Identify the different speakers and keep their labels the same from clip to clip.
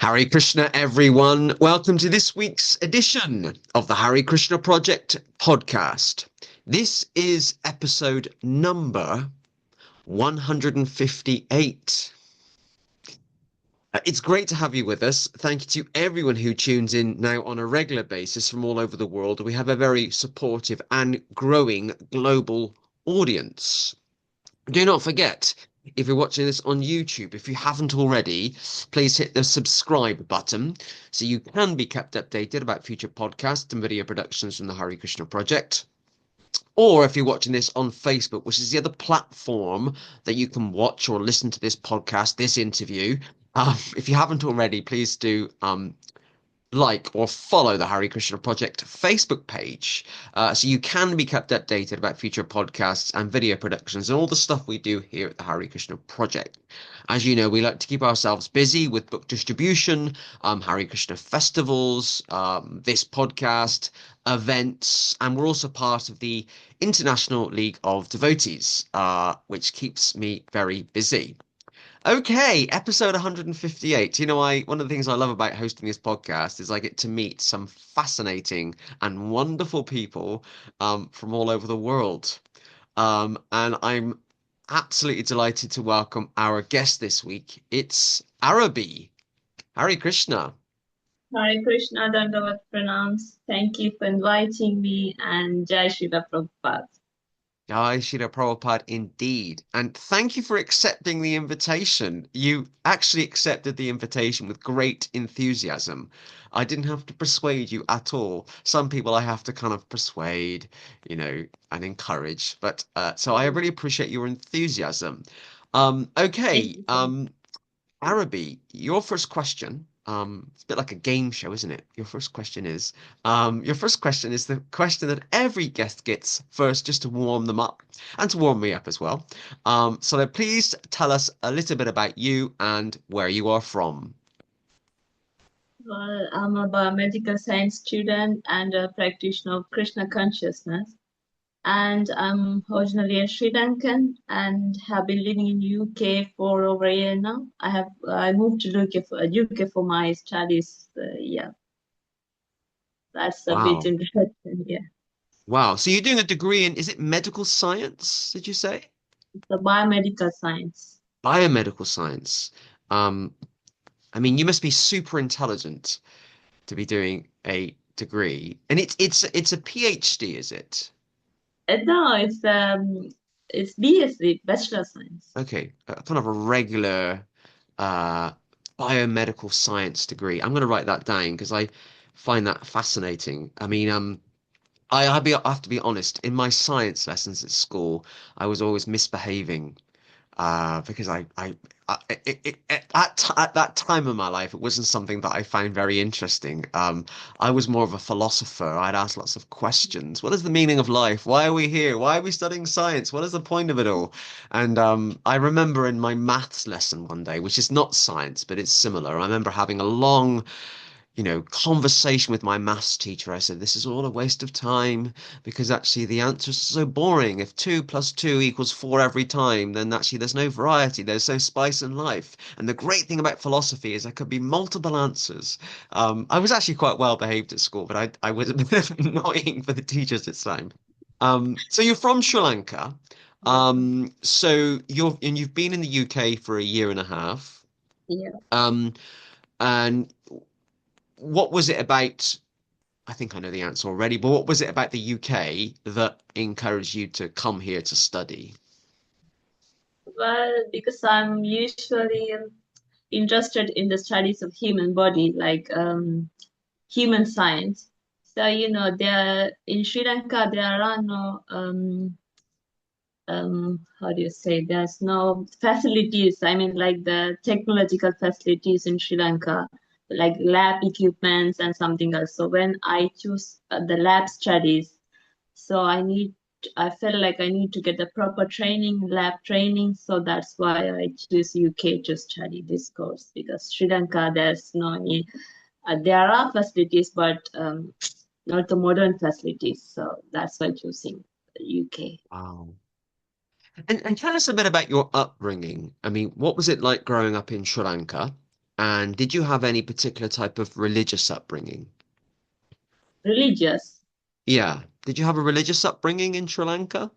Speaker 1: Hare Krishna, everyone. Welcome to this week's edition of the Hare Krishna Project podcast. This is episode number 158. It's great to have you with us. Thank you to everyone who tunes in now on a regular basis from all over the world. We have a very supportive and growing global audience. Do not forget, if you're watching this on YouTube, if you haven't already, please hit the subscribe button so you can be kept updated about future podcasts and video productions from the Hare Krishna Project. Or if you're watching this on Facebook, which is the other platform that you can watch or listen to this podcast, this interview. If you haven't already, please do like or follow the Hare Krishna Project Facebook page so you can be kept updated about future podcasts and video productions and all the stuff we do here at the Hare Krishna Project. As you know, we like to keep ourselves busy with book distribution, Hare Krishna festivals, this podcast, events, and we're also part of the International League of Devotees, which keeps me very busy. Okay, episode 158. One of the things I love about hosting this podcast is I get to meet some fascinating and wonderful people from all over the world. And I'm absolutely delighted to welcome our guest this week. It's Aarabi. Hare Krishna.
Speaker 2: Hare Krishna, Dandavat Pranams. Thank you for inviting me and Jai Srila Prabhupada.
Speaker 1: Jai Srila Prabhupada indeed. And thank you for accepting the invitation. You actually accepted the invitation with great enthusiasm. I didn't have to persuade you at all. Some people I have to kind of persuade, and encourage. But so I really appreciate your enthusiasm.
Speaker 2: Thank
Speaker 1: Okay.
Speaker 2: you so much.
Speaker 1: Aarabi, your first question. It's a bit like a game show, isn't it? Your first question is the question that every guest gets first, just to warm them up and to warm me up as well. So please tell us a little bit about you and where you are from.
Speaker 2: Well, I'm a biomedical science student and a practitioner of Krishna Consciousness. And I'm originally a Sri Lankan and have been living in UK for over a year now. I moved to UK for my studies. Yeah, that's a bit
Speaker 1: Wow.
Speaker 2: interesting. Yeah,
Speaker 1: Wow. So you're doing a degree in, is it medical science, did you say?
Speaker 2: the biomedical science.
Speaker 1: Biomedical science. Um, I mean, you must be super intelligent to be doing a degree. And it's a PhD, is it?
Speaker 2: No, it's BSc, Bachelor of Science.
Speaker 1: Okay, kind of a regular uh, biomedical science degree. I'm going to write that down because I find that fascinating. I mean, I have to be honest. In my science lessons at school, I was always misbehaving because at that time of my life, it wasn't something that I found very interesting. I was more of a philosopher. I'd ask lots of questions. What is the meaning of life? Why are we here? Why are we studying science? What is the point of it all? And I remember in my maths lesson one day, which is not science, but it's similar. I remember having a long conversation with my maths teacher. I said, this is all a waste of time because actually the answers are so boring. If 2 plus 2 equals 4 every time, then actually there's no variety. There's no spice in life. And the great thing about philosophy is there could be multiple answers. I was actually quite well behaved at school, but I was a bit annoying for the teachers at the time. So you're from Sri Lanka. So you've been in the UK for a year and a half.
Speaker 2: Yeah.
Speaker 1: Um, and what was it about? I think I know the answer already, but what was it about the UK that encouraged you to come here to study?
Speaker 2: Well, because I'm usually interested in the studies of human body, like human science. So, there in Sri Lanka, there are no how do you say, there's no facilities. I mean, like the technological facilities in Sri Lanka, like lab equipments and something else. So when I choose the lab studies, so I felt like I need to get the proper training, lab training. So that's why I choose UK to study this course, because Sri Lanka, there's no need. There are facilities, but not the modern facilities. So that's why choosing UK.
Speaker 1: Wow. And tell us a bit about your upbringing. I mean, what was it like growing up in Sri Lanka? And did you have any particular type of religious upbringing?
Speaker 2: Religious.
Speaker 1: Yeah. Did you have a religious upbringing in Sri Lanka?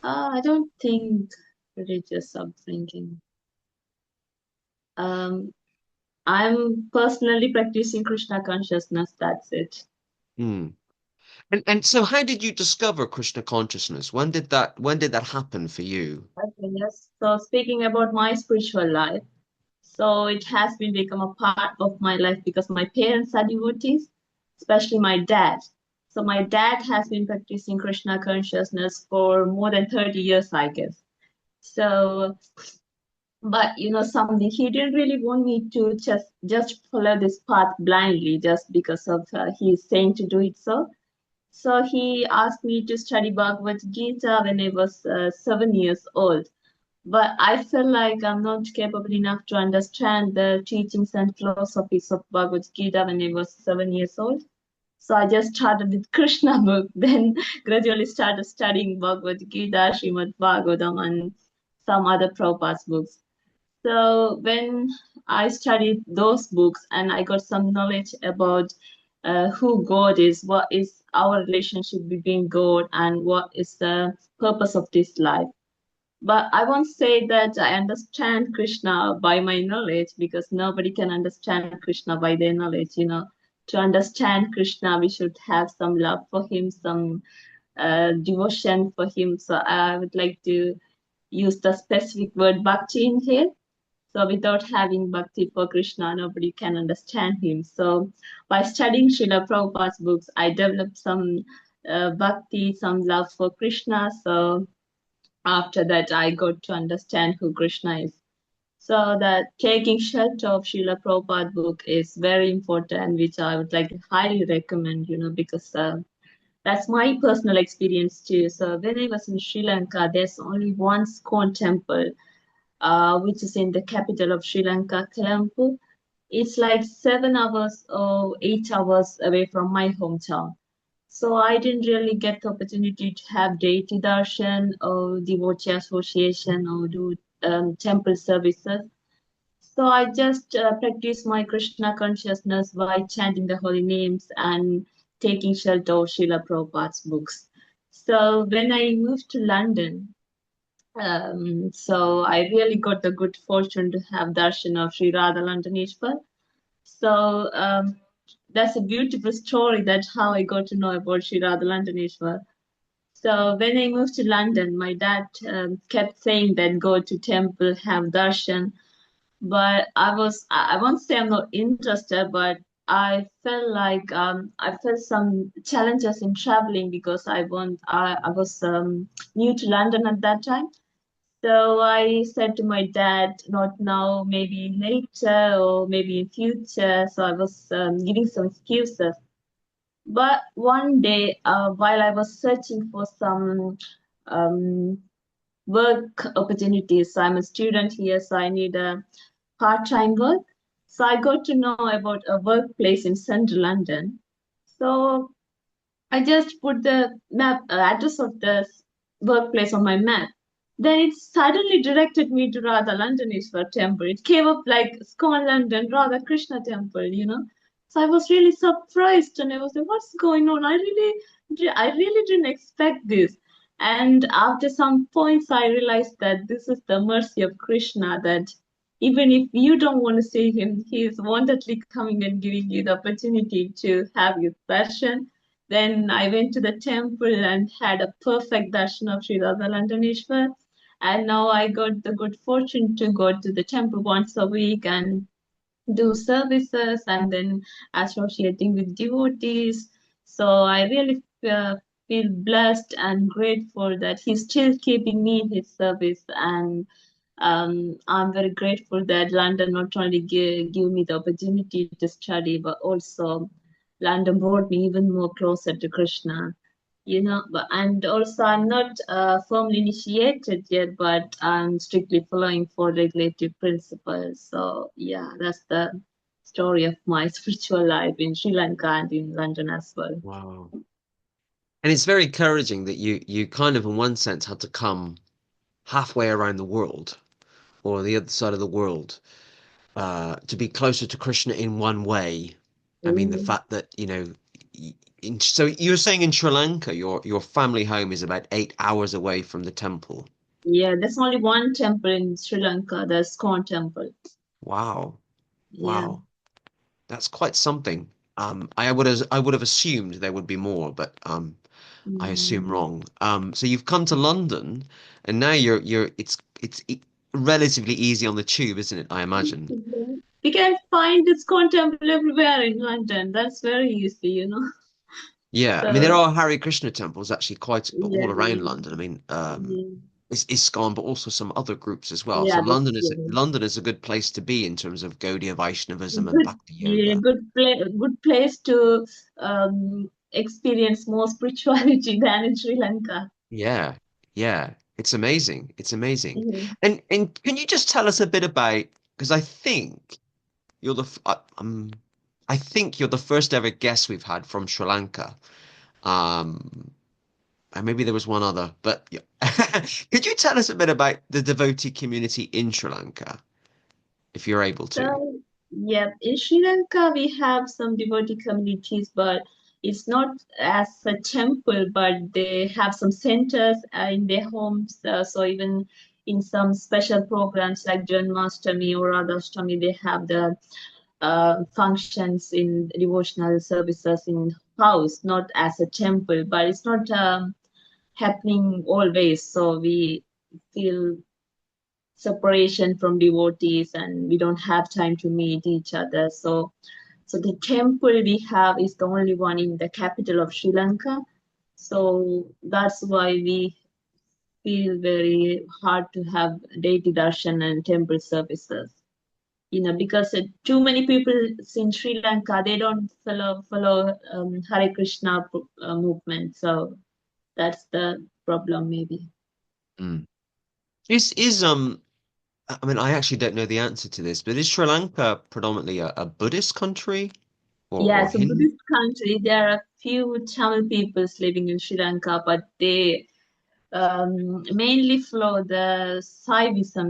Speaker 2: I don't think religious upbringing. Um, I'm personally practicing Krishna consciousness. That's it.
Speaker 1: Hmm. And so how did you discover Krishna consciousness? When did that happen for you?
Speaker 2: Okay, yes. So speaking about my spiritual life, so it has been become a part of my life because my parents are devotees, especially my dad. So my dad has been practicing Krishna consciousness for more than 30 years, I guess. So, but something, he didn't really want me to just follow this path blindly just because of he's saying to do it so. So he asked me to study Bhagavad Gita when I was 7 years old. But I feel like I'm not capable enough to understand the teachings and philosophies of Bhagavad Gita when I was 7 years old. So I just started with Krishna book, then gradually started studying Bhagavad Gita, Srimad Bhagavatam, and some other Prabhupada's books. So when I studied those books and I got some knowledge about who God is, what is our relationship between God, and what is the purpose of this life. But I won't say that I understand Krishna by my knowledge because nobody can understand Krishna by their knowledge. To understand Krishna, we should have some love for him, some devotion for him. So I would like to use the specific word bhakti in here. So without having bhakti for Krishna, nobody can understand him. So by studying Srila Prabhupada's books, I developed some bhakti, some love for Krishna. So after that, I got to understand who Krishna is. So that taking shelter of Srila Prabhupada book is very important, which I would like to highly recommend, because that's my personal experience too. So when I was in Sri Lanka, there's only one Skon temple, which is in the capital of Sri Lanka, Colombo. It's like 7 hours or 8 hours away from my hometown. So I didn't really get the opportunity to have deity darshan or devotee association or do temple services. So I just practice my Krishna consciousness by chanting the holy names and taking shelter of Srila Prabhupada's books. So when I moved to London, so I really got the good fortune to have darshan of Sri Radha Landaneshwar. So that's a beautiful story. That's how I got to know about Sri Radha Landaneshwar. So when I moved to London, my dad kept saying that go to temple, have darshan. But I won't say I'm not interested, but I felt some challenges in traveling because I was new to London at that time. So I said to my dad, not now, maybe later or maybe in future. So I was giving some excuses. But one day, while I was searching for some um, work opportunities, so I'm a student here, so I need a part-time work. So I got to know about a workplace in central London. So I just put the map address of the workplace on my map. Then it suddenly directed me to Radha Landaneshwar temple. It came up like Scone London, Radha Krishna temple. So I was really surprised and I was like, what's going on? I really didn't expect this. And after some points, I realized that this is the mercy of Krishna that even if you don't want to see him, he is wantedly coming and giving you the opportunity to have your darshan. Then I went to the temple and had a perfect darshan of Sri Radha Landaneshwar. And now I got the good fortune to go to the temple once a week and do services and then associating with devotees. So I really feel blessed and grateful that he's still keeping me in his service. And I'm very grateful that London not only give me the opportunity to study, but also London brought me even more closer to Krishna. And also I'm not firmly initiated yet, but I'm strictly following four regulative principles. So yeah, that's the story of my spiritual life in Sri Lanka and in London as well.
Speaker 1: Wow. And it's very encouraging that you kind of in one sense had to come halfway around the world or the other side of the world to be closer to Krishna in one way. I mean, the fact that, so you're saying in Sri Lanka, your family home is about 8 hours away from the temple.
Speaker 2: Yeah, there's only one temple in Sri Lanka, the Scone temple.
Speaker 1: Wow.
Speaker 2: Yeah.
Speaker 1: Wow. That's quite something. I would have assumed there would be more, but I assume
Speaker 2: Mm.
Speaker 1: wrong. So you've come to London, and now it's relatively easy on the tube, isn't it? I imagine.
Speaker 2: We can find this Scone temple everywhere in London. That's very easy.
Speaker 1: Yeah, I mean there
Speaker 2: So,
Speaker 1: are Hare Krishna temples actually quite
Speaker 2: yeah,
Speaker 1: all around London. I mean,
Speaker 2: yeah,
Speaker 1: it's ISKCON, but also some other groups as well. So
Speaker 2: yeah, that's true.
Speaker 1: London is a good place to be in terms of Gaudiya Vaishnavism and
Speaker 2: Good,
Speaker 1: Bhakti
Speaker 2: yeah,
Speaker 1: Yoga.
Speaker 2: good place to experience more spirituality than in Sri Lanka.
Speaker 1: Yeah, yeah, it's amazing. It's amazing.
Speaker 2: Mhm.
Speaker 1: And can you just tell us a bit about because you're the f- I think you're the first ever guest we've had from Sri Lanka. Um, and maybe there was one other, but yeah. Could you tell us a bit about the devotee community in Sri Lanka, if you're able to?
Speaker 2: So, yeah, in Sri Lanka we have some devotee communities, but it's not as a temple, but they have some centers in their homes. So even in some special programs like Janmashtami or Radhashtami, they have the functions in devotional services in house, not as a temple, but it's not happening always. So we feel separation from devotees and we don't have time to meet each other. So the temple we have is the only one in the capital of Sri Lanka. So that's why we feel very hard to have deity darshan and temple services. Because too many people in Sri Lanka, they don't follow Hare Krishna movement. So that's the problem maybe.
Speaker 1: Mm. Is I mean I actually don't know the answer to this, but is Sri Lanka predominantly a Buddhist country
Speaker 2: Yeah,
Speaker 1: or
Speaker 2: so
Speaker 1: Hindu?
Speaker 2: Buddhist country, there are few Tamil peoples living in Sri Lanka, but they mainly follow the Saivism.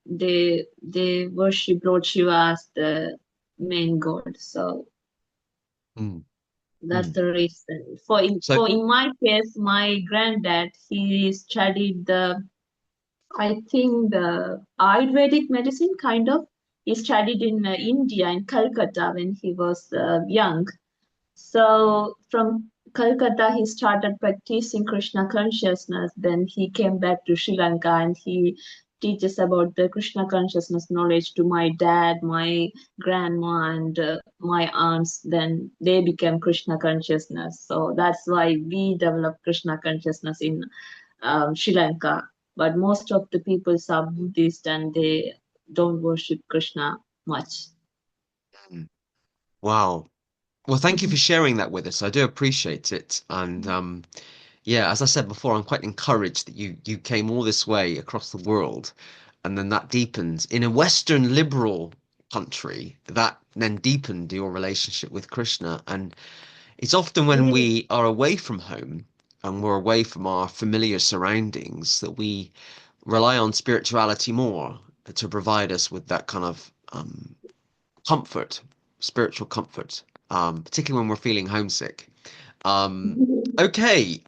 Speaker 2: They worship Lord Shiva as the main god. So
Speaker 1: Mm.
Speaker 2: that's
Speaker 1: Mm.
Speaker 2: the reason.
Speaker 1: So
Speaker 2: In my case, my granddad, he studied I think the Ayurvedic medicine kind of. He studied in India, in Calcutta when he was young. So from Calcutta, he started practicing Krishna consciousness. Then he came back to Sri Lanka and he teaches about the Krishna consciousness knowledge to my dad, my grandma, and my aunts. Then they became Krishna consciousness. So that's why we developed Krishna consciousness in Sri Lanka. But most of the people are Buddhist and they don't worship Krishna much.
Speaker 1: mm, wow. Well, thank you for sharing that with us. I do appreciate it. And yeah, as I said before, I'm quite encouraged that you came all this way across the world, and then that deepened in a Western liberal country. That then deepened your relationship with Krishna. And it's often when
Speaker 2: Yeah.
Speaker 1: we are away from home and we're away from our familiar surroundings that we rely on spirituality more to provide us with that kind of comfort, spiritual comfort, particularly when we're feeling homesick. Um, okay.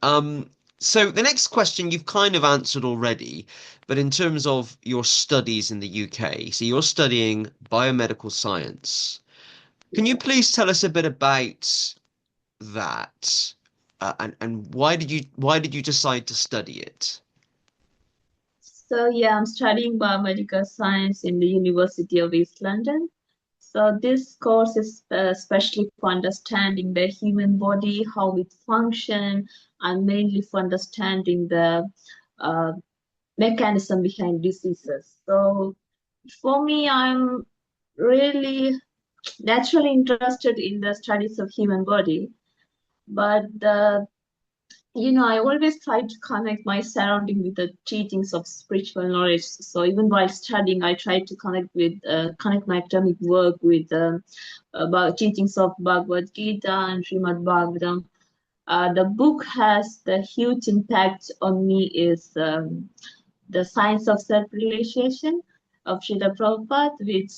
Speaker 1: So the next question you've kind of answered already, but in terms of your studies in the UK, so you're studying biomedical science. Can you please tell us a bit about that? And why did you decide to study it?
Speaker 2: So yeah, I'm studying biomedical science in the University of East London. So this course is especially for understanding the human body, how it functions, and mainly for understanding the uh, mechanism behind diseases. So for me, I'm really naturally interested in the studies of human body, but I always try to connect my surrounding with the teachings of spiritual knowledge. So even while studying, I try to connect my academic work with about teachings of Bhagavad Gita and Srimad Bhagavatam. The book has the huge impact on me is the science of self-realization. of Srila Prabhupada, which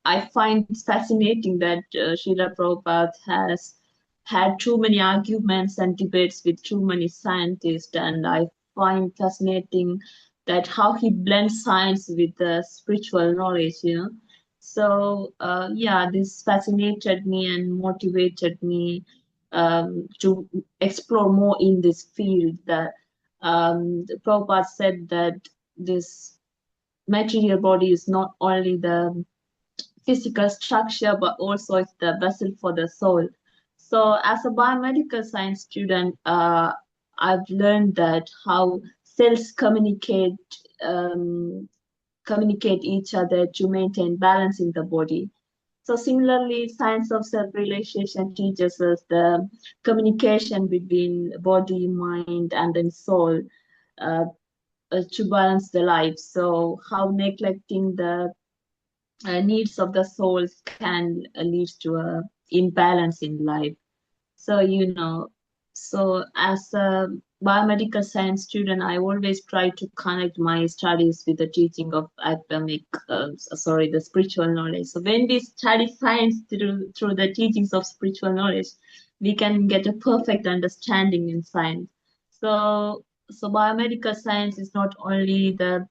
Speaker 2: I find fascinating that Srila Prabhupada has had too many arguments and debates with too many scientists, and I find fascinating that how he blends science with the spiritual knowledge, you know. So yeah, this fascinated me and motivated me to explore more in this field. That Prabhupada said that this material body is not only the physical structure, but also it's the vessel for the soul. So, as a biomedical science student, I've learned that how cells um, communicate each other to maintain balance in the body. So, similarly, science of self-realization teaches us the communication between body, mind, and then soul uh, to balance the life. So, how neglecting the needs of the soul can lead to a imbalance in life. So, you know, so as a biomedical science student, I always try to connect my studies with the teaching of the spiritual knowledge. So when we study science through the teachings of spiritual knowledge, we can get a perfect understanding in science. So, so biomedical science is not only the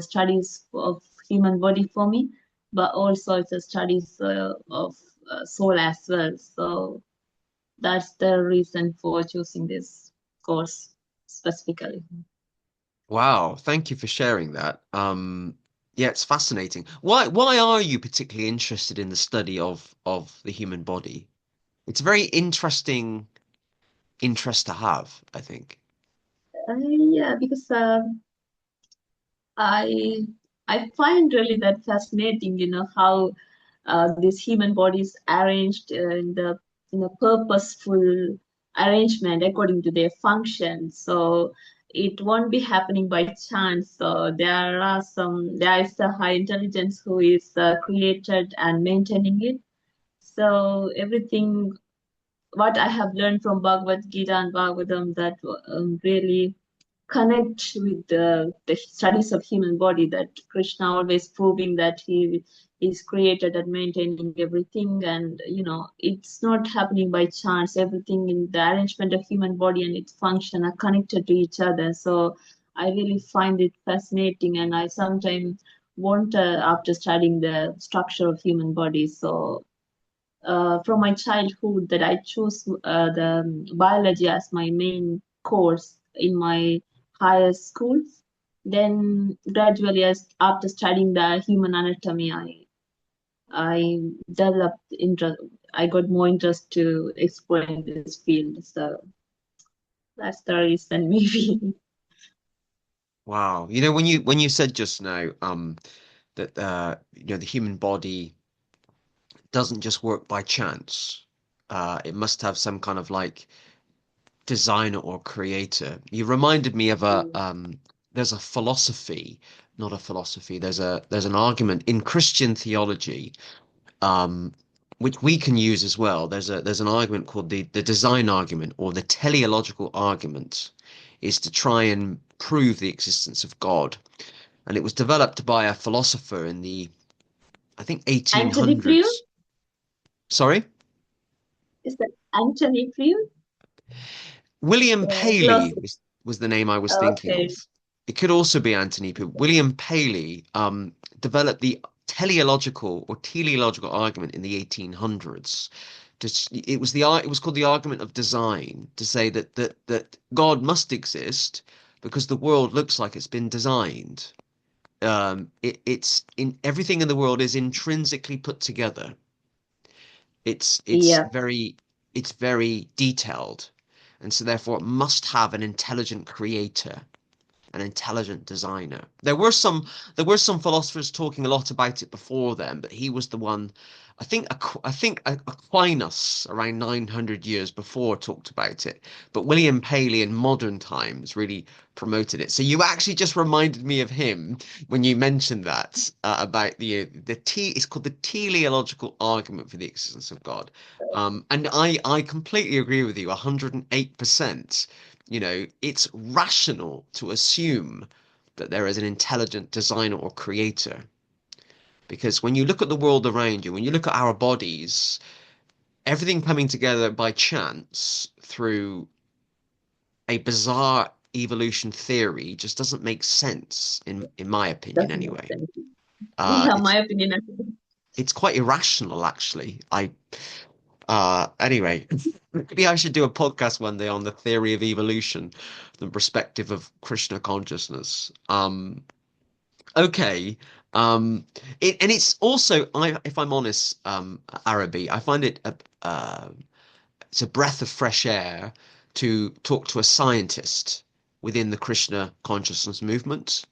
Speaker 2: studies of human body for me, but also it's a studies of soul as well. So that's the reason for choosing this course specifically.
Speaker 1: Wow, thank you for sharing that. Yeah, it's fascinating. Why are you particularly interested in the study of the human body? It's a very interesting interest to have, I think.
Speaker 2: Yeah, because I I find really that fascinating. You know how this human body is arranged in a purposeful arrangement according to their function. So it won't be happening by chance. So there is a high intelligence who is created and maintaining it. So everything what I have learned from Bhagavad Gita and Bhagavatam that really connect with the studies of human body, that Krishna always proving that he is created and maintaining everything, and you know it's not happening by chance. Everything in the arrangement of human body and its function are connected to each other. So I really find it fascinating, and I sometimes wonder after studying the structure of human body. So from my childhood that I chose the biology as my main course in my higher schools. Then gradually, as after studying the human anatomy, I developed interest. I got more interest to explore in this field. So that's the reason, maybe.
Speaker 1: Wow. When you said just now, that the human body doesn't just work by chance. It must have some kind of like designer or creator. You reminded me of a there's a philosophy, not a philosophy. There's an argument in Christian theology, um, which we can use as well. There's an argument called the design argument or the teleological argument, is to try and prove the existence of God. And it was developed by a philosopher in the, I think,
Speaker 2: Anthony Flew?
Speaker 1: 1800s. Sorry?
Speaker 2: Is that Anthony Flew?
Speaker 1: William
Speaker 2: The
Speaker 1: Paley
Speaker 2: philosopher.
Speaker 1: was the name I was thinking
Speaker 2: Okay.
Speaker 1: of. It could also be Anthony, but William Paley developed the teleological or teleological argument in the 1800s. It was called the argument of design, to say that God must exist because the world looks like it's been designed. It's in everything in the world is intrinsically put together. It's it's
Speaker 2: Yeah.
Speaker 1: very it's very detailed, and so therefore it must have an intelligent creator, an intelligent designer. There were some philosophers talking a lot about it before them, but he was the one. I think Aquinas around 900 years before talked about it, but William Paley in modern times really promoted it. So you actually just reminded me of him when you mentioned that about the T. It's called the teleological argument for the existence of God, and I completely agree with you 108%. It's rational to assume that there is an intelligent designer or creator. Because when you look at the world around you, when you look at our bodies, everything coming together by chance through a bizarre evolution theory just doesn't make sense in my opinion
Speaker 2: Doesn't make
Speaker 1: anyway.
Speaker 2: sense.
Speaker 1: Uh,
Speaker 2: Yeah,
Speaker 1: it's
Speaker 2: my opinion as well.
Speaker 1: it's quite irrational actually. Anyway, maybe I should do a podcast one day on the theory of evolution, the perspective of Krishna consciousness. Okay. And it's also, if I'm honest, Arabi, I find it's a breath of fresh air to talk to a scientist within the Krishna consciousness movement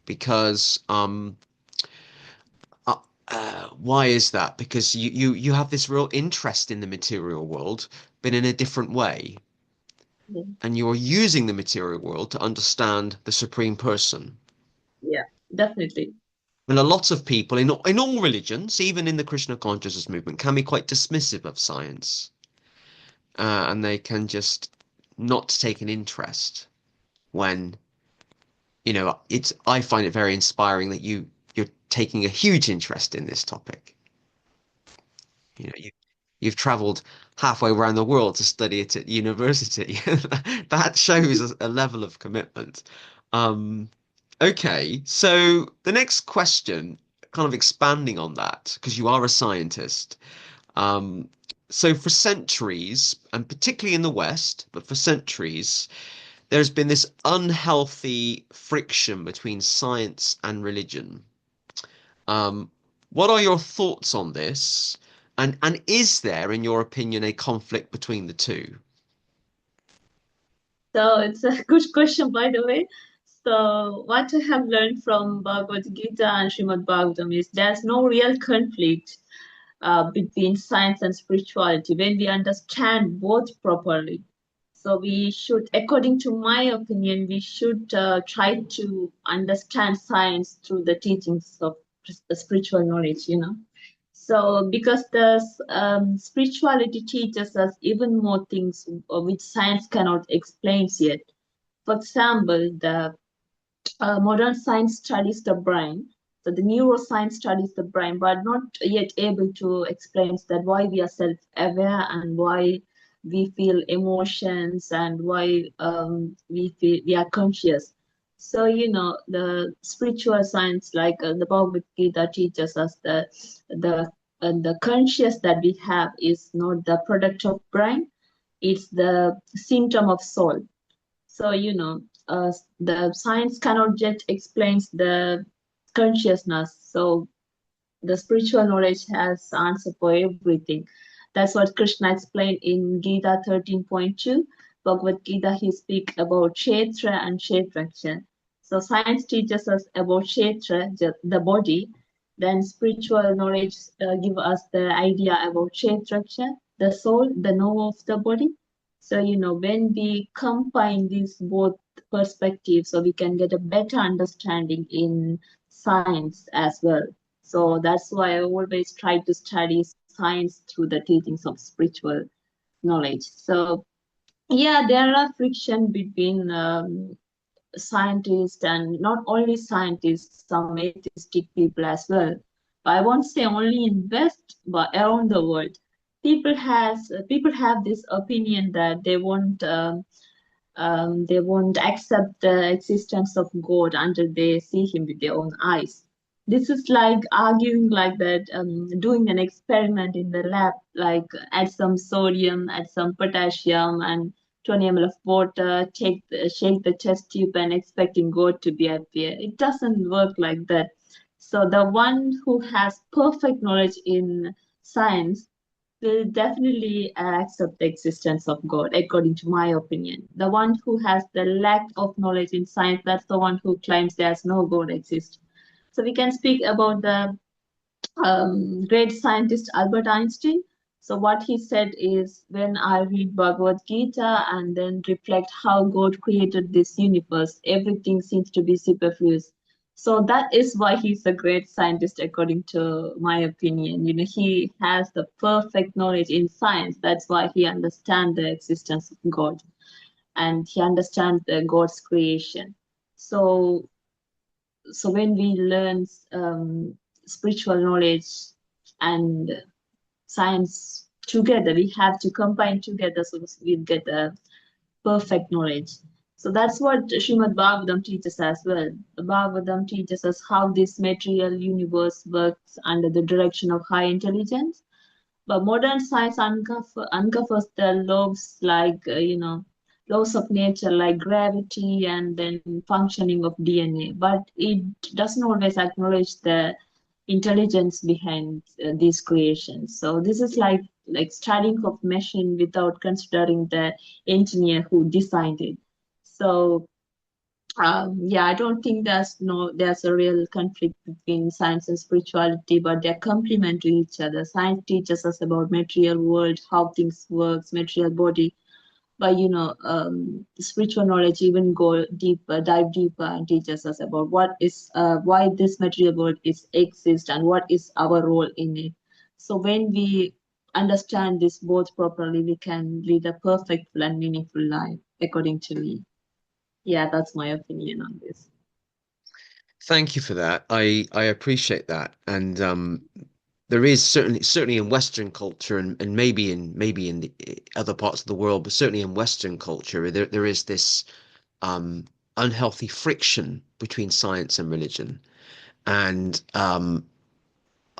Speaker 1: because why is that? Because you have this real interest in the material world, but in a different way,
Speaker 2: Yeah,
Speaker 1: and you're using the material world to understand the Supreme Person.
Speaker 2: yeah, definitely.
Speaker 1: And a lot of people in all religions, even in the Krishna consciousness movement, can be quite dismissive of science, and they can just not take an interest when, it's. I find it very inspiring that you're taking a huge interest in this topic. You know, you've traveled halfway around the world to study it at university. That shows a level of commitment. Um, okay, so the next question, kind of expanding on that, because you are a scientist. Um, so for centuries, and particularly in the West, but for centuries, there's been this unhealthy friction between science and religion. Um, what are your thoughts on this? And is there, in your opinion, a conflict between the two?
Speaker 2: So it's a good question, by the way. So what I have learned from Bhagavad Gita and Srimad Bhagavatam is there's no real conflict between science and spirituality when we understand both properly. So we should, according to my opinion, we should try to understand science through the teachings of the spiritual knowledge. So because the spirituality teaches us even more things which science cannot explain yet. For example, the modern science studies the brain. So the neuroscience studies the brain, but not yet able to explain that why we are self-aware and why we feel emotions and why we are conscious. So the spiritual science like the Bhagavad Gita teaches us that the conscious that we have is not the product of brain; it's the symptom of soul. So, the science cannot yet explain the consciousness. So the spiritual knowledge has answer for everything. That's what Krishna explained in Gita 13.2. Bhagavad Gita, he speak about Kshetra and Kshetraksha. So science teaches us about Kshetra, the body. Then spiritual knowledge give us the idea about Kshetraksha, the soul, the know of the body. So, when we combine these both perspectives, so we can get a better understanding in science as well. So that's why I always try to study science through the teachings of spiritual knowledge. So yeah, there are friction between scientists and not only scientists, some atheistic people as well. But I won't say only in West, but around the world. People have this opinion that they won't accept the existence of God until they see him with their own eyes. This is like arguing like that, doing an experiment in the lab, like add some sodium, add some potassium, and 20 ml of water, shake the test tube and expecting God to be appear. It doesn't work like that. So the one who has perfect knowledge in science will definitely accept the existence of God, according to my opinion. The one who has the lack of knowledge in science, that's the one who claims there's no God exists. So we can speak about the great scientist Albert Einstein. So what he said is, when I read Bhagavad Gita and then reflect how God created this universe, everything seems to be superfluous. So that is why he's a great scientist, according to my opinion. He has the perfect knowledge in science. That's why he understands the existence of God and he understands the God's creation. So so when we learn spiritual knowledge and science together, we have to combine together so we get a perfect knowledge. So that's what Srimad Bhagavatam teaches as well. The Bhagavatam teaches us how this material universe works under the direction of high intelligence. But modern science uncovers the laws like, laws of nature like gravity and then functioning of DNA. But it doesn't always acknowledge the intelligence behind these creations. So this is like studying of machine without considering the engineer who designed it. So yeah, I don't think there's a real conflict between science and spirituality, but they're complement to each other. Science teaches us about material world, how things works, material body, but spiritual knowledge even go deeper, dive deeper, and teaches us about what is why this material world is exist and what is our role in it. So when we understand this both properly, we can lead a perfect and meaningful life, according to me. Yeah, that's my opinion on this.
Speaker 1: Thank you for that. I appreciate that. And there is certainly in Western culture and maybe in the other parts of the world, but certainly in Western culture, there is this unhealthy friction between science and religion. And a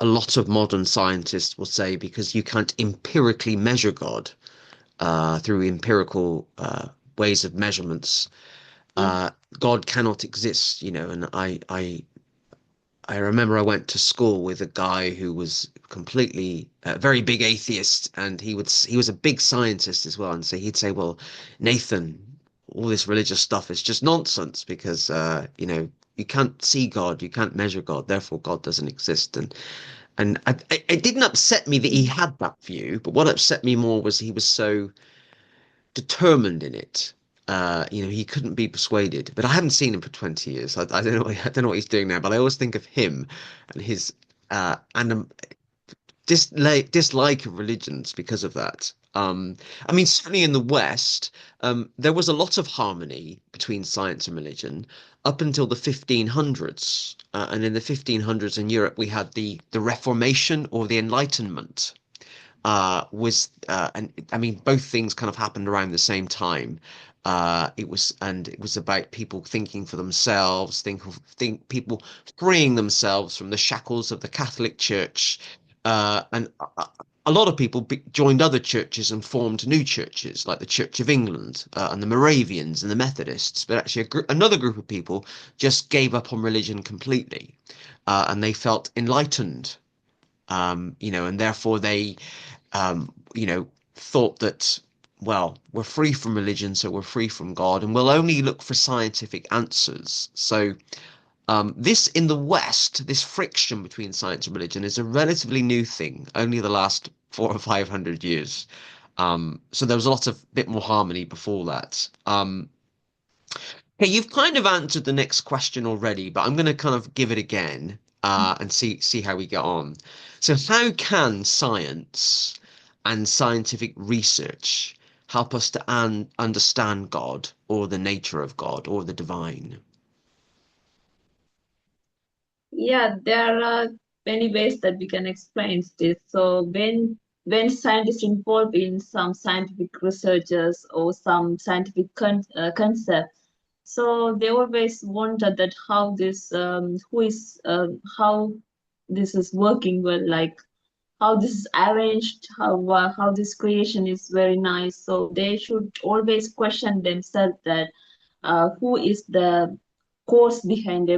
Speaker 1: lot of modern scientists will say because you can't empirically measure God through empirical ways of measurements, God cannot exist, and I remember I went to school with a guy who was completely very big atheist, and he was a big scientist as well. And so he'd say, "Well, Nathan, all this religious stuff is just nonsense because you can't see God, you can't measure God, therefore God doesn't exist." And it didn't upset me that he had that view, but what upset me more was he was so determined in it. He couldn't be persuaded. But I haven't seen him for 20 years. I don't know. I don't know what he's doing now. But I always think of him and his dislike of religions because of that. I mean, certainly in the West, there was a lot of harmony between science and religion up until the 1500s. And in the 1500s in Europe, we had the Reformation or the Enlightenment and I mean both things kind of happened around the same time. It was about people thinking for themselves, think people freeing themselves from the shackles of the Catholic Church, and a lot of people joined other churches and formed new churches like the Church of England and the Moravians and the Methodists. But actually, another group of people just gave up on religion completely, and they felt enlightened, and therefore they thought that, well, we're free from religion, so we're free from God, and we'll only look for scientific answers. So, this in the West, this friction between science and religion is a relatively new thing, only the last 400 or 500 years. So there was a lot of bit more harmony before that. Okay, you've kind of answered the next question already, but I'm going to kind of give it again and see how we get on. So, how can science and scientific research help us to understand God or the nature of God or the divine?
Speaker 2: Yeah, there are many ways that we can explain this. So when scientists involved in some scientific researches or some scientific concept, so they always wonder that how this who is how this is working well, like how this is arranged, how this creation is very nice. So they should always question themselves that who is the cause behind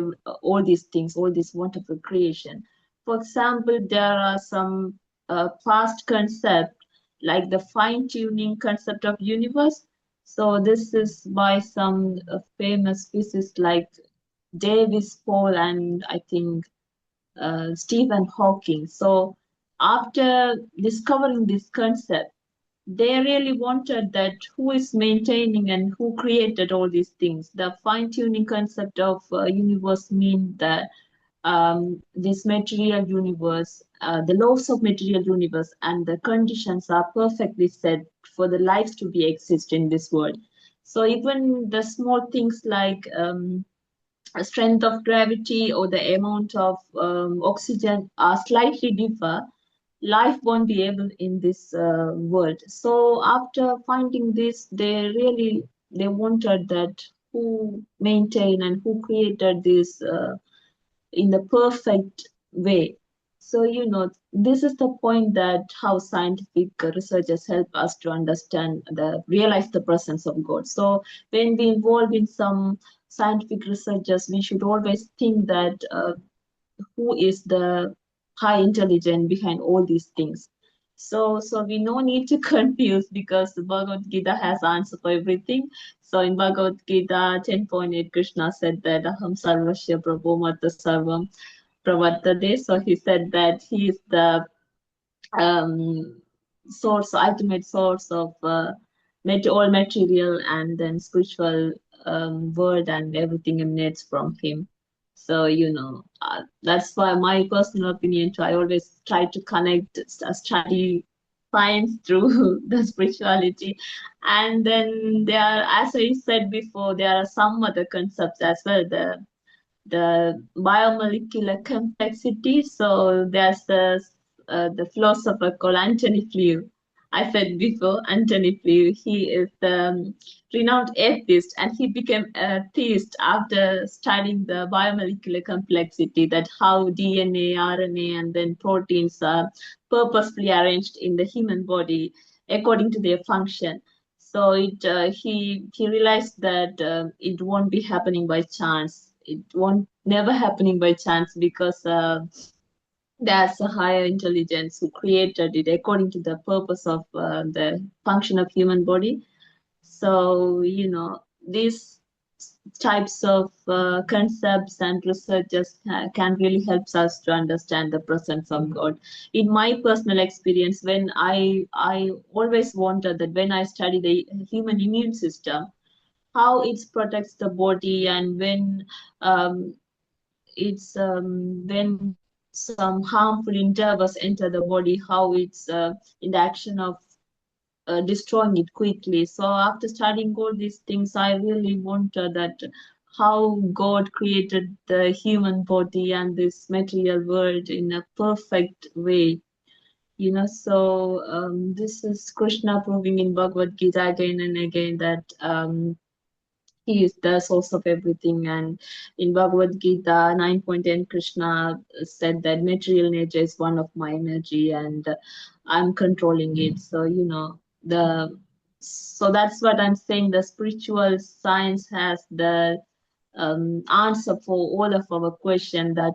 Speaker 2: all these things, all this wonderful creation. For example, there are some past concept like the fine-tuning concept of universe. So this is by some famous physicists like Davis, Paul, and I think Stephen Hawking. So after discovering this concept, they really wanted that who is maintaining and who created all these things. The fine-tuning concept of universe mean that this material universe, the laws of material universe and the conditions are perfectly set for the life to be exist in this world. So even the small things like strength of gravity or the amount of oxygen are slightly differ, life won't be able in this world. So after finding this, they wanted that who maintained and who created this in the perfect way. So, this is the point that how scientific researchers help us to understand realize the presence of God. So, when we involve in some scientific researchers, we should always think that who is the high intelligence behind all these things. So we no need to confuse because the Bhagavad Gita has answer for everything. So in Bhagavad Gita 10.8, Krishna said that Aham Sarvasya Prabhu Mata Sarvam Pravartade. So he said that he is the um, ultimate source of all material and then spiritual word and everything emanates from him. So, that's why my personal opinion too, I always try to connect, study science through the spirituality. And then there are, as I said before, there are some other concepts as well. The biomolecular complexity. So there's the philosopher called Antony Flew. I said before, Antony Flew. He is the renowned atheist, and he became a theist after studying the biomolecular complexity. That how DNA, RNA, and then proteins are purposefully arranged in the human body according to their function. So he realized that it won't be happening by chance. It won't never happening by chance because there's a higher intelligence who created it according to the purpose of the function of human body. So these types of concepts and researches can really help us to understand the presence of God. In my personal experience, when I always wondered that when I study the human immune system, how it protects the body, and um, when some harmful endeavors enter the body, how it's in the action of destroying it quickly. So after studying all these things, I really wonder that how God created the human body and this material world in a perfect way. So this is Krishna proving in Bhagavad Gita again and again that he is the source of everything. And in Bhagavad Gita 9.10, Krishna said that material nature is one of my energy and I'm controlling it. So, the so that's what I'm saying. The spiritual science has the answer for all of our questions that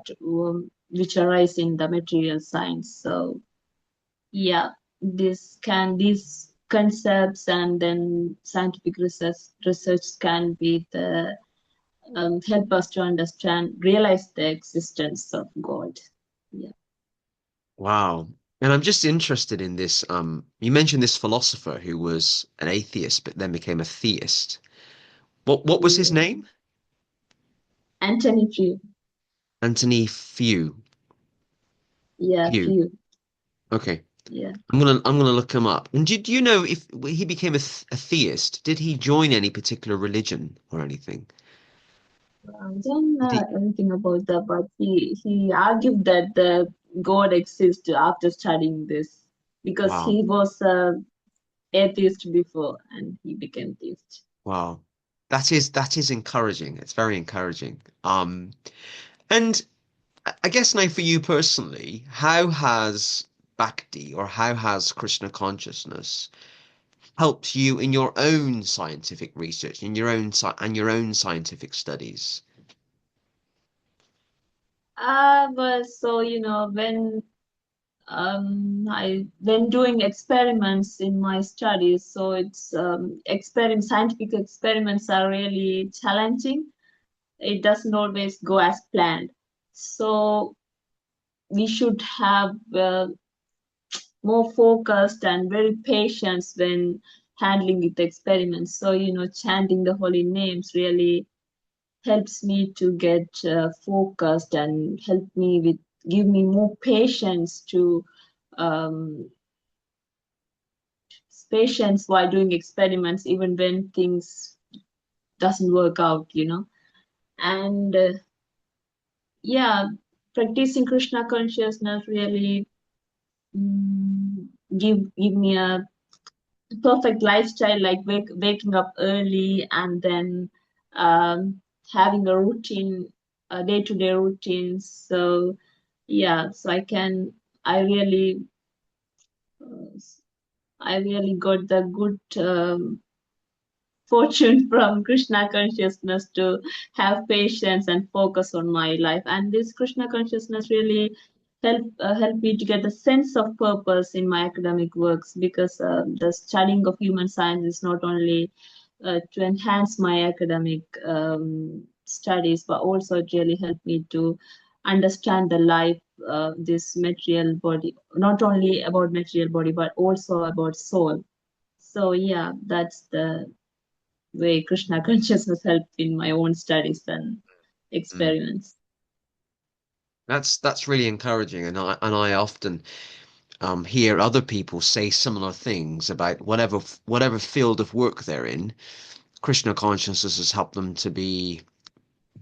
Speaker 2: which arise in the material science. So yeah, these concepts and then scientific research can be the help us to understand, realize the existence of God. Yeah.
Speaker 1: Wow. And I'm just interested in this. You mentioned this philosopher who was an atheist but then became a theist. What was his
Speaker 2: Yeah.
Speaker 1: name?
Speaker 2: Anthony Few.
Speaker 1: Anthony Few.
Speaker 2: Yeah,
Speaker 1: Few.
Speaker 2: Few.
Speaker 1: Okay.
Speaker 2: Yeah.
Speaker 1: I'm gonna look him up. And do you know if he became a theist? Did he join any particular religion or anything?
Speaker 2: I don't
Speaker 1: Did
Speaker 2: know
Speaker 1: he?
Speaker 2: anything about that, but he argued that the God exists after studying this because
Speaker 1: Wow.
Speaker 2: he was atheist before and he became theist.
Speaker 1: Wow. That is encouraging. It's very encouraging. And I guess now for you personally, how has Bhakti or how has Krishna consciousness helped you in your own scientific research, in your own and your own scientific studies?
Speaker 2: But so I when doing experiments in my studies, so it's scientific experiments are really challenging. It doesn't always go as planned. So we should have more focused and very patient when handling with the experiments. So chanting the holy names really helps me to get focused and give me more patience to um, patience while doing experiments even when things doesn't work out. And yeah, practicing Krishna consciousness really mm, give me a perfect lifestyle, like waking up early and then having a routine, a day-to-day routine. So yeah, so I really, uh, I really got the good fortune from Krishna consciousness to have patience and focus on my life. And this Krishna consciousness really help me to get a sense of purpose in my academic works, because the studying of human science is not only to enhance my academic studies, but also it really helped me to understand the life, this material body, not only about material body, but also about soul. So yeah, that's the way Krishna consciousness helped in my own studies and
Speaker 1: Mm.
Speaker 2: experiments.
Speaker 1: That's really encouraging, and I often hear other people say similar things about whatever field of work they're in. Krishna consciousness has helped them to be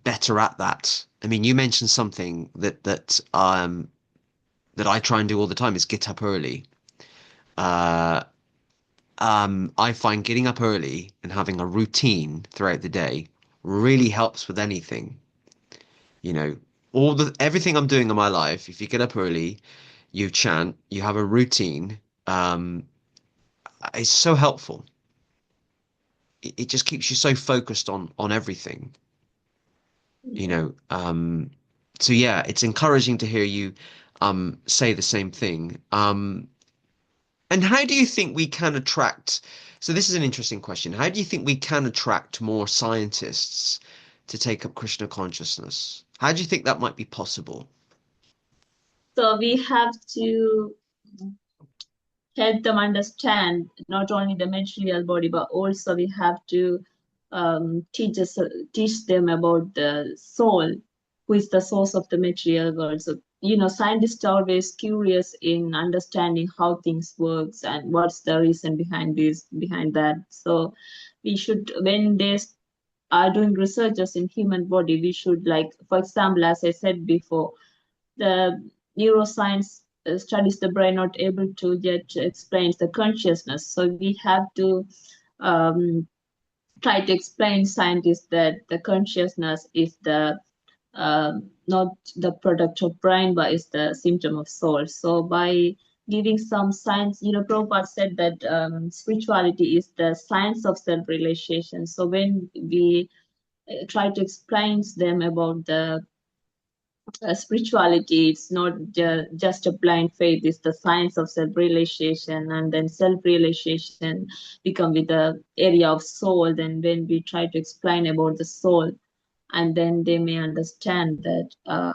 Speaker 1: better at that. I mean, you mentioned something that I try and do all the time is get up early. Uh, I find getting up early and having a routine throughout the day really helps with anything. You know, everything I'm doing in my life, if you get up early, you chant, you have a routine, it's so helpful. It just keeps you so focused on everything, you
Speaker 2: Yeah.
Speaker 1: know. So yeah, it's encouraging to hear you say the same thing. And how do you think we can attract? So this is an interesting question. How do you think we can attract more scientists to take up Krishna consciousness? How do you think that might be possible?
Speaker 2: So we have to help them understand not only the material body, but also we have to teach them about the soul, who is the source of the material world. So scientists are always curious in understanding how things works and what's the reason behind this, behind that. So we should, when they are doing researches in human body, we should, like, for example, as I said before, the neuroscience studies the brain, not able to yet explain the consciousness. So we have to um, try to explain scientists that the consciousness is the not the product of brain, but is the symptom of soul. So by giving some science, Prabhupada said that spirituality is the science of self-realization. So when we try to explain them about the spirituality, it's not just a blind faith, it's the science of self-realization, and then self-realization become with the area of soul. Then when we try to explain about the soul, and then they may understand that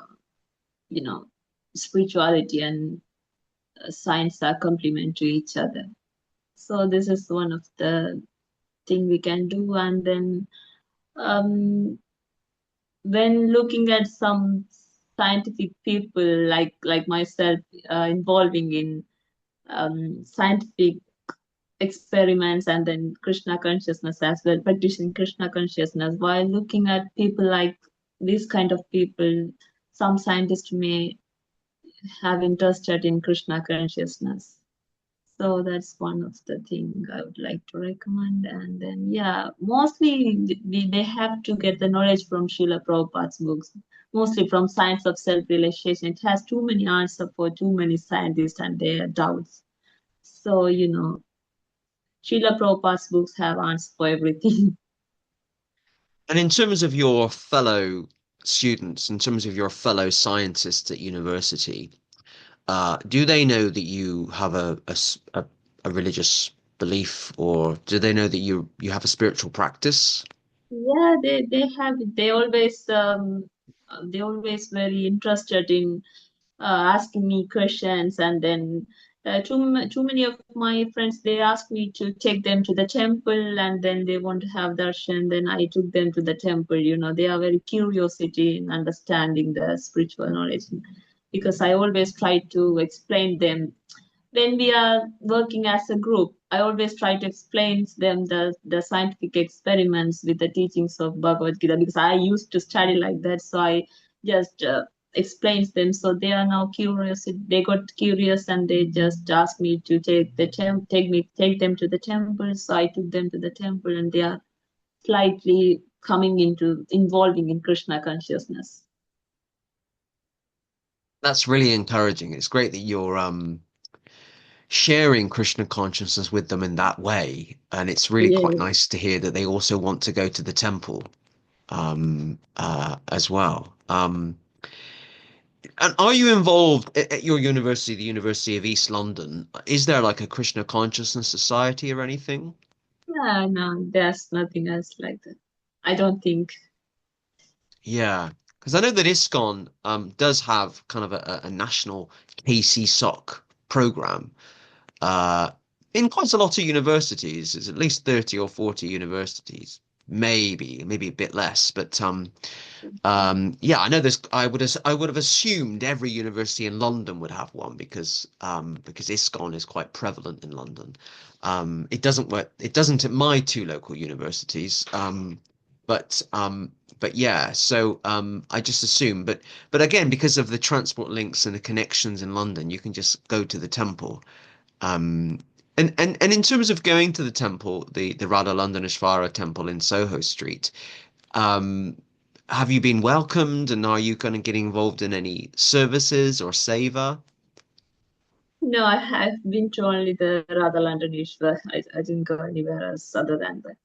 Speaker 2: spirituality and science are complement to each other. So this is one of the thing we can do. And then um, when looking at some scientific people like myself, involving in scientific experiments, and then Krishna consciousness as well, practicing Krishna consciousness, while looking at people like this kind of people, some scientists may have interested in Krishna consciousness. So that's one of the thing I would like to recommend. And then, yeah, mostly they have to get the knowledge from Srila Prabhupada's books, mostly from Science of Self-Realization. It has too many answers for too many scientists and their doubts. So, Srila Prabhupada's books have answers for everything.
Speaker 1: And in terms of your fellow students, in terms of your fellow scientists at university, do they know that you have a religious belief, or do they know that you have a spiritual practice?
Speaker 2: Yeah, they always very interested in asking me questions. And then too many of my friends, they asked me to take them to the temple, and then they want to have darshan. Then I took them to the temple. They are very curiosity in understanding the spiritual knowledge, because I always try to explain them when we are working as a group, I always try to explain to them the scientific experiments with the teachings of Bhagavad Gita because I used to study like that. So I just explains them. So they are now curious. They got curious and they just asked me to take them to the temple. So I took them to the temple, and they are slightly coming into involving in Krishna consciousness.
Speaker 1: That's really encouraging. It's great that you're sharing Krishna consciousness with them in that way. And it's really quite
Speaker 2: Yeah.
Speaker 1: nice to hear that they also want to go to the temple as well. And are you involved at your university, the University of East London? Is there like a Krishna Consciousness Society or anything?
Speaker 2: Yeah, no, there's nothing else like that. I don't think.
Speaker 1: Yeah, because I know that ISKCON does have kind of a national KC program uh, in quite a lot of universities. It's at least 30 or 40 universities, maybe a bit less, but yeah, I know this. I would have assumed every university in London would have one because ISKCON is quite prevalent in London. It doesn't work. It doesn't at my two local universities. But but yeah. So I just assume. But again, because of the transport links and the connections in London, you can just go to the temple. Um, and in terms of going to the temple, the Radha Londoneshvara temple in Soho Street. Um, have you been welcomed and are you going to get involved in any services or seva?
Speaker 2: No, I have been to only the Radha London Ishwar. I didn't go anywhere else other than that.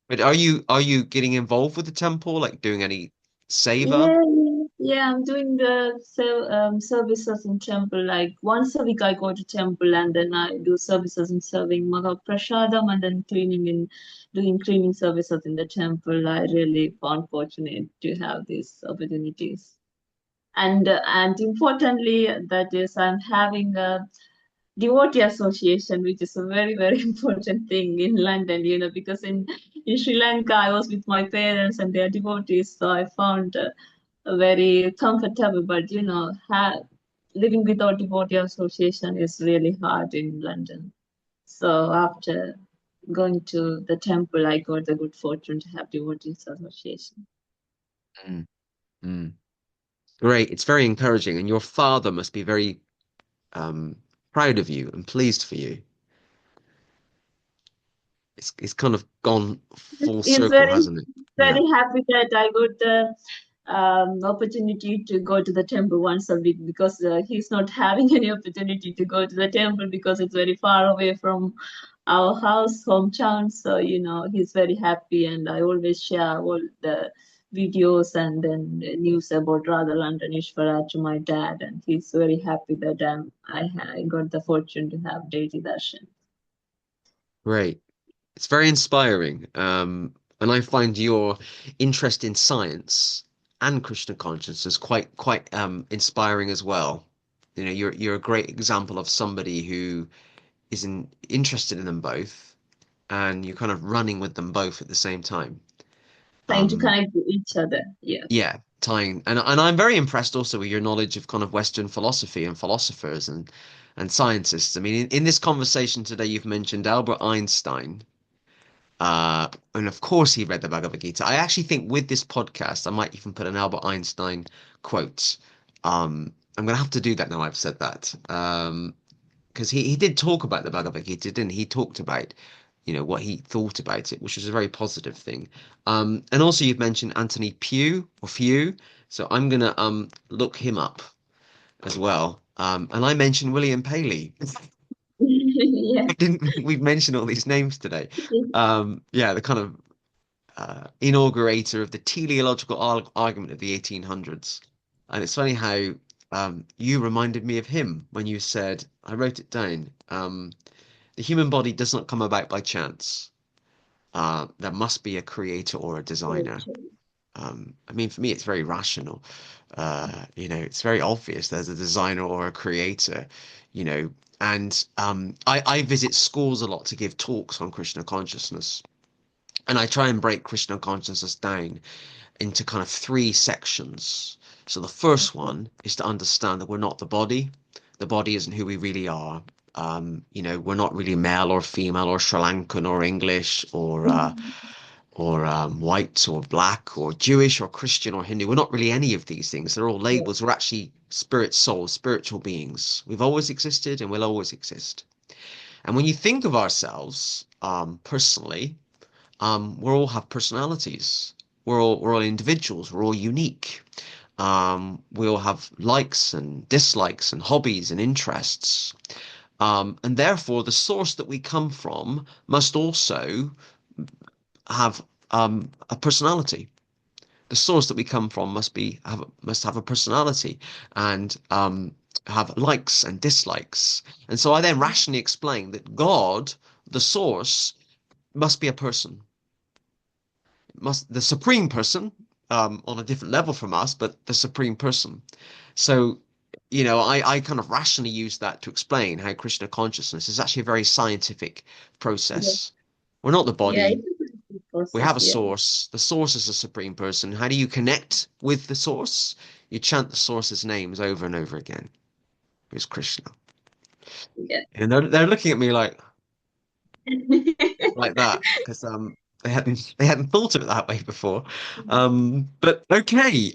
Speaker 1: But are you getting involved with the temple, like doing any seva?
Speaker 2: Yeah, yeah, I'm doing the services in temple. Like once a week, I go to temple and then I do services in serving Maha Prasadam and then doing cleaning services in the temple. I really found fortunate to have these opportunities. And importantly, that is, I'm having a devotee association, which is a very, very important thing in London, because in Sri Lanka, I was with my parents and they are devotees, so I found very comfortable. But, living without devotee association is really hard in London. So after going to the temple, I got the good fortune to have devotees association.
Speaker 1: Mm, mm. Great. It's very encouraging. And your father must be very um, proud of you and pleased for you. It's kind of gone full
Speaker 2: He's
Speaker 1: circle,
Speaker 2: very,
Speaker 1: hasn't it? Yeah.
Speaker 2: very happy that I got the opportunity to go to the temple once a week because he's not having any opportunity to go to the temple because it's very far away from our house, hometown. So, he's very happy, and I always share all the videos and then news about Radha London Ishvara to my dad, and he's very happy that I got the fortune to have daily darshan.
Speaker 1: Great. It's very inspiring. And I find your interest in science and Krishna consciousness quite inspiring as well. You know, you're a great example of somebody who interested in them both, and you're kind of running with them both at the same time.
Speaker 2: Trying to
Speaker 1: Um,
Speaker 2: connect with each other. Yeah.
Speaker 1: yeah, tying, and I'm very impressed also with your knowledge of kind of Western philosophy and philosophers and scientists. I mean, in this conversation today, you've mentioned Albert Einstein. And of course, he read the Bhagavad Gita. I actually think with this podcast, I might even put an Albert Einstein quote. I'm going to have to do that now I've said that. Because he did talk about the Bhagavad Gita, didn't he? He talked about, what he thought about it, which was a very positive thing. And also you've mentioned Anthony Few. So I'm going to look him up as well. And I mentioned William Paley.
Speaker 2: Yeah.
Speaker 1: I didn't we've mentioned all these names today. Yeah, the kind of inaugurator of the teleological argument of the 1800s. And it's funny how you reminded me of him when you said, I wrote it down, the human body does not come about by chance. There must be a creator or a designer. I mean, for me, it's very rational. It's very obvious there's a designer or a creator, you know. And I visit schools a lot to give talks on Krishna consciousness. And I try and break Krishna consciousness down into kind of three sections. So the first one is to understand that we're not the body. The body isn't who we really are. We're not really male or female or Sri Lankan or English or white or black or Jewish or Christian or Hindu. We're not really any of these things. They're all
Speaker 2: Yeah.
Speaker 1: labels. We're actually spirit souls, spiritual beings. We've always existed and will always exist. And when you think of ourselves personally, we all have personalities. We're all individuals. We're all unique. We all have likes and dislikes and hobbies and interests. And therefore, the source that we come from must also have a personality. The source that we come from must have a personality and have likes and dislikes. And so I then rationally explain that God, the source, must be a person. Must the supreme person on a different level from us, but the supreme person. So, I kind of rationally use that to explain how Krishna consciousness is actually a very scientific
Speaker 2: Yeah.
Speaker 1: process. We're not the
Speaker 2: Yeah,
Speaker 1: body.
Speaker 2: it's a pretty good
Speaker 1: We have
Speaker 2: process.
Speaker 1: a
Speaker 2: Yeah.
Speaker 1: source. The source is a supreme person. How do you connect with the source? You chant the source's names over and over again. Who's Krishna?
Speaker 2: Yeah.
Speaker 1: And they're looking at me like that because they hadn't thought of it that way before. But okay,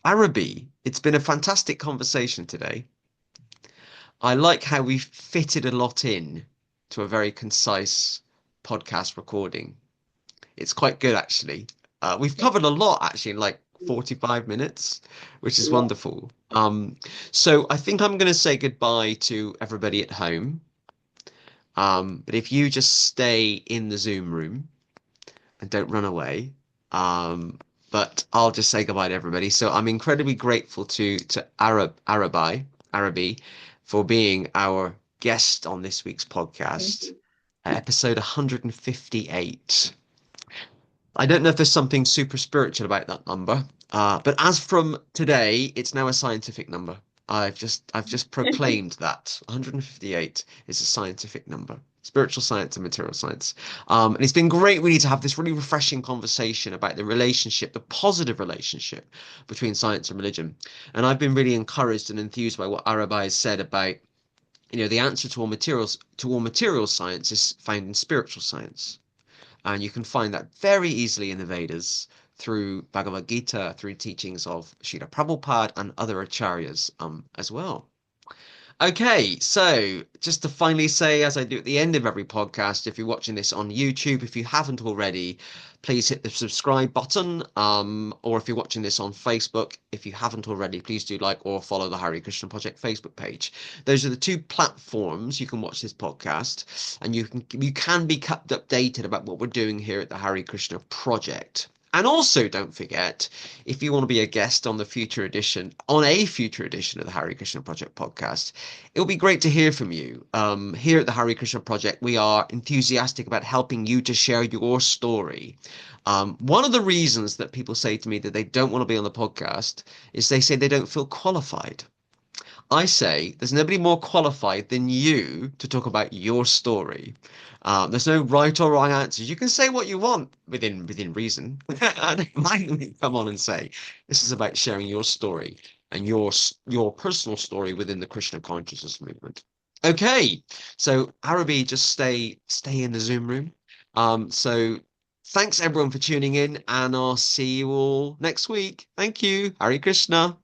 Speaker 1: Arabi, it's been a fantastic conversation today. I like how we fitted a lot in to a very concise podcast recording. It's quite good actually. We've covered a lot actually in like 45 minutes, which is
Speaker 2: Yeah.
Speaker 1: wonderful. So I think I'm going to say goodbye to everybody at home. But if you just stay in the Zoom room and don't run away, but I'll just say goodbye to everybody. So I'm incredibly grateful to Arabi for being our guest on this week's
Speaker 2: Thank
Speaker 1: podcast,
Speaker 2: you.
Speaker 1: episode 158. I don't know if there's something super spiritual about that number, but as from today, it's now a scientific number. I've just proclaimed that 158 is a scientific number. Spiritual science and material science. And it's been great really to have this really refreshing conversation about the relationship, the positive relationship between science and religion. And I've been really encouraged and enthused by what Arabai has said about, the answer to all material science is found in spiritual science. And you can find that very easily in the Vedas through Bhagavad Gita, through teachings of Srila Prabhupada and other acharyas as well. Okay, so just to finally say, as I do at the end of every podcast, if you're watching this on YouTube, if you haven't already, please hit the subscribe button. Or if you're watching this on Facebook, if you haven't already, please do like or follow the Hare Krishna Project Facebook page. Those are the two platforms you can watch this podcast, and you can be kept updated about what we're doing here at the Hare Krishna Project. And also, don't forget, if you want to be a guest on a future edition of the Hare Krishna Project podcast, it'll be great to hear from you. Here at the Hare Krishna Project, we are enthusiastic about helping you to share your story. One of the reasons that people say to me that they don't want to be on the podcast is they say they don't feel qualified. I say there's nobody more qualified than you to talk about your story. There's no right or wrong answers. You can say what you want within reason. I don't mind come on and say this is about sharing your story and your personal story within the Krishna consciousness movement. Okay, so Arabi, just stay in the Zoom room. So thanks everyone for tuning in, and I'll see you all next week. Thank you. Hare Krishna.